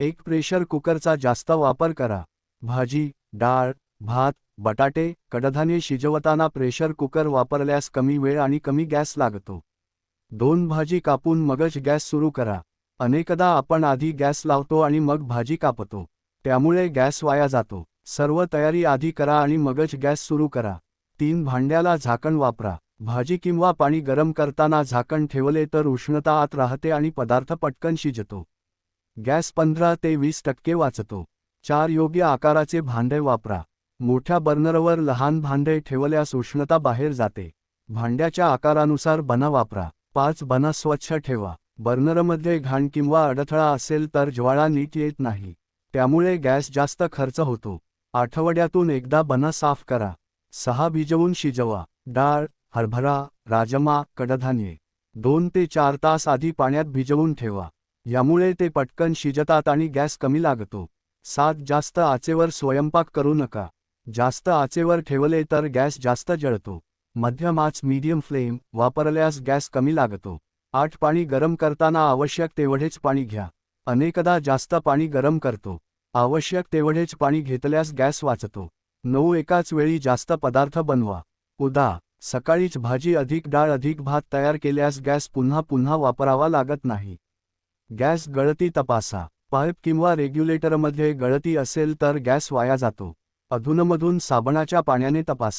एक प्रेशर कुकरचा जास्त वापर करा. भाजी, डाळ, भात, बटाटे, कडधान्ये शिजवताना प्रेशर कुकर वापरल्यास कमी वेळ आणि कमी गॅस लागतो. 2 भाजी कापून मगच गॅस सुरू करा. अनेकदा आपण आधी गॅस लावतो आणि मग भाजी कापतो. त्यामुळे गॅस वाया जातो. सर्व तयारी आधी करा आणि मगच गॅस सुरू करा. 3 भांड्याला झाकण वापरा. भाजी किंवा पाणी गरम करताना झाकण ठेवले तर उष्णता आत राहते आणि पदार्थ पटकन शिजतो. गॅस 15 ते 20% वाचतो. 4 योग्य आकाराचे भांडे वापरा. मोठ्या बर्नरवर लहान भांडे ठेवल्यास उष्णता बाहेर जाते. भांड्याच्या आकारानुसार बना वापरा. 5 बना स्वच्छ ठेवा. बर्नरमध्ये घाण किंवा अडथळा असेल तर ज्वाळा नीट येत नाही. त्यामुळे गॅस जास्त खर्च होतो. आठवड्यातून एकदा बना साफ करा. 6 भिजवून शिजवा. डाळ, हरभरा, राजमा, कडधान्ये 2 ते 4 तास आधी पाण्यात भिजवून ठेवा. यामुळे ते पटकन शिजतात आणि गॅस कमी लागतो. 7 जास्त आचेवर स्वयंपाक करू नका. जास्त आचेवर ठेवले तर गॅस जास्त जळतो. मध्यम आच मीडियम फ्लेम वापरल्यास गॅस कमी लागतो. 8 पाणी गरम करताना आवश्यक तेवढेच पाणी घ्या. अनेकदा जास्त पाणी गरम करतो. आवश्यक तेवढेच पाणी घेतल्यास गॅस वाचतो. 9 एकाच वेळी जास्त पदार्थ बनवा. उदा. सकाळीच भाजी अधिक डाळ अधिक भात तयार केल्यास गॅस पुन्हा पुन्हा वापरावा लागत नाही. गॅस गळती तपासा. पाईप किंवा रेग्युलेटरमध्ये गळती असेल तर गॅस वाया जातो. अधूनमधून साबणाच्या पाण्याने तपासा.